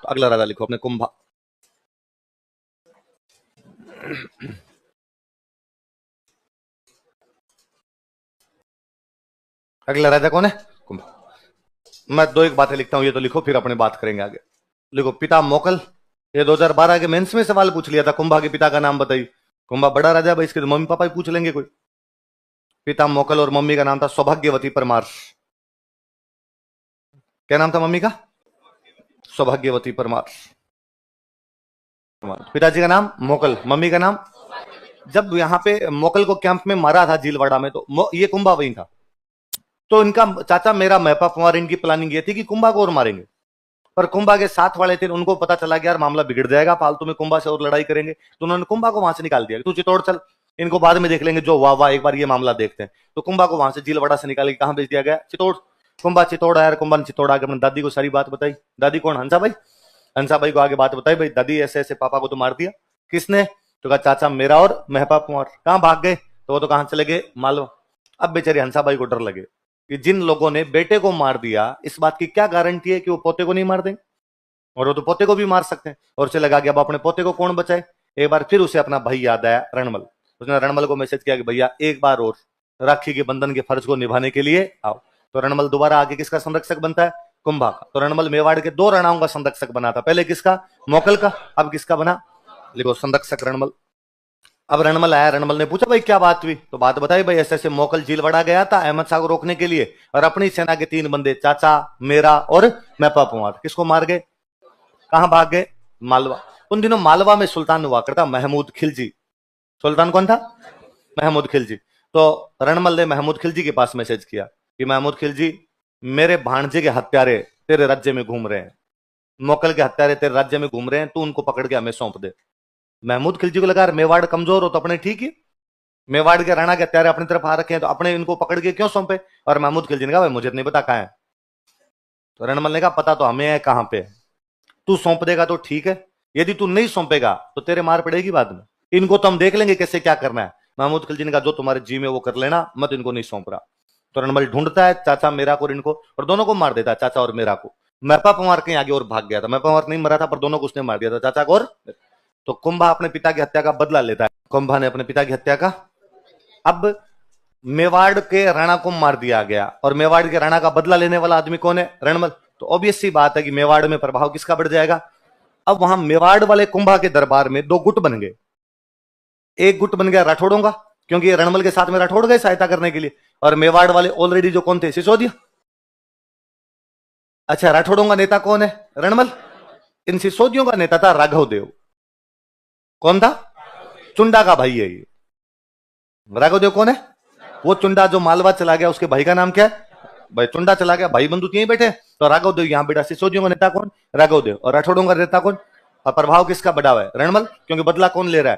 अगला राजा लिखो अपने कुंभा। अगला राजा कौन है? कुंभा। मैं दो एक बातें लिखता हूं, ये तो लिखो, फिर अपने बात करेंगे आगे। लिखो पिता मोकल। ये 2012 के मेंस में सवाल पूछ लिया था, कुंभा के पिता का नाम बताइए। कुंभा बड़ा राजा भाई, इसके तो मम्मी पापा ही पूछ लेंगे कोई। पिता मोकल और मम्मी का नाम था सौभाग्यवती परमार। क्या नाम था मम्मी का? सौभाग्यवती परमार। पिताजी का नाम मोकल, मम्मी का नाम। जब यहां पे मोकल को कैंप में मारा था झीलवाड़ा में, तो ये कुंभा वही था। तो इनका चाचा मेरा महपा कुंवर, इनकी प्लानिंग ये थी कि कुंभा को और मारेंगे, पर कुंभा के साथ वाले थे, उनको पता चला कि यार मामला बिगड़ जाएगा, फालतू में कुंभा से और लड़ाई करेंगे, तो उन्होंने कुंभा को वहां से निकाल दिया, तू चित्तौड़ चल, इनको बाद में देख लेंगे, जो वाह वाह, एक बार ये मामला देखते हैं। तो कुंभा को वहां से झीलवाड़ा से निकाल के कहां भेज दिया गया? चित्तौड़। कुंभा चित्तौड़ आया, कुंभा ने चित्तौड़ आके अपनी दादी को सारी बात बताई। दादी कौन? हंसा भाई। हंसा भाई को आगे बात बताई, भाई दादी ऐसे ऐसे पापा को तो मार दिया। किसने? तो कहा चाचा मेरा और महपा कुंवर। कहां भाग गए? तो वो तो कहां चले गए? मालवा। अब बेचारी हंसा भाई को डर लगे कि जिन लोगों ने बेटे को मार दिया, इस बात की क्या गारंटी है कि वो पोते को नहीं मार देंगे, और वो तो पोते को भी मार सकते हैं। और उसे लगा कि अब अपने पोते को कौन बचाए। एक बार फिर उसे अपना भाई याद आया, रणमल। उसने रणमल को मैसेज किया कि भैया एक बार और राखी के बंधन के फर्ज को निभाने के लिए आओ। तो रणमल दोबारा आगे किसका संरक्षक बनता है? कुंभा का। तो रणमल मेवाड़ के दो राणाओं का संरक्षक बना था, पहले किसका? मोकल का। अब किसका बना? लिखो संरक्षक रणमल। अब रणमल आया, रणमल ने पूछा भाई क्या बात हुई? तो बात बताई, भाई ऐसे ऐसे मोकल झीलवाड़ा गया था अहमद शाह को रोकने के लिए, और अपनी सेना के 3 बंदे, चाचा मेरा और महपा कुंवर, किसको मार गए? कहां भाग गए? मालवा। उन दिनों मालवा में सुल्तान हुआ करता महमूद खिलजी। सुल्तान कौन था? महमूद खिलजी। तो रणमल ने महमूद खिलजी के पास मैसेज किया कि महमूद खिलजी, मेरे भांजे के हत्यारे तेरे राज्य में घूम रहे हैं, मोकल के हत्यारे तेरे राज्य में घूम रहे हैं, तू उनको पकड़ के हमें सौंप दे। महमूद खिलजी को लगा मेवाड़ कमजोर हो तो अपने ठीक ही, मेवाड़ के राणा के हत्यारे अपनी तरफ आ रखे हैं, तो अपने इनको पकड़ के क्यों सौंपे? और महमूद खिलजी ने कहा भाई मुझे नहीं पता कहां है। तो रणमल ने कहा पता तो हमें है कहां पे, तू सौंप देगा तो ठीक है, यदि तू नहीं सौंपेगा तो तेरे मार पड़ेगी बाद में, इनको तो हम देख लेंगे कैसे क्या करना है। महमूद खिलजी ने कहा जो तुम्हारे जी में वो कर लेना, मत इनको नहीं सौंप रहा। तो रणमल ढूंढता है चाचा मेरा को और इनको, और दोनों को मार देता है, चाचा और मेरा को। महपा कुंवर कहीं आगे और भाग गया था, महपा कुंवर नहीं मरा था, पर दोनों को उसने मार दिया था, चाचा को और। तो कुंभा अपने पिता की हत्या का बदला लेता है। कुंभा ने अपने पिता की हत्या का, अब मेवाड़ के राणा को मार दिया गया, और मेवाड़ के राणा का बदला लेने वाला आदमी कौन है? रणमल। तो ऑब्वियस सी बात है कि मेवाड़ में प्रभाव किसका बढ़ जाएगा? अब वहां मेवाड़ वाले कुंभा के दरबार में 2 गुट बन गए। एक गुट बन गया राठौड़ों का, क्योंकि रणमल के साथ में राठौड़ गए सहायता करने के लिए, और मेवाड़ वाले ऑलरेडी जो कौन थे? सिसोदिया। अच्छा, राठौड़ों का नेता कौन है? रणमल। इन सिसोदियों का नेता था राघव देव। कौन था? चुंडा का भाई है ये। राघव देव कौन है? वो चुंडा जो मालवा चला गया, उसके भाई का नाम क्या है? भाई चुंडा चला गया, भाई बंधु यहीं बैठे, तो राघव देव यहां बैठा। सिसोदियों का नेता कौन? राघव देव। और राठौड़ों का नेता कौन? और प्रभाव किसका बढ़ा हुआ है? रणमल, क्योंकि बदला कौन ले रहा है?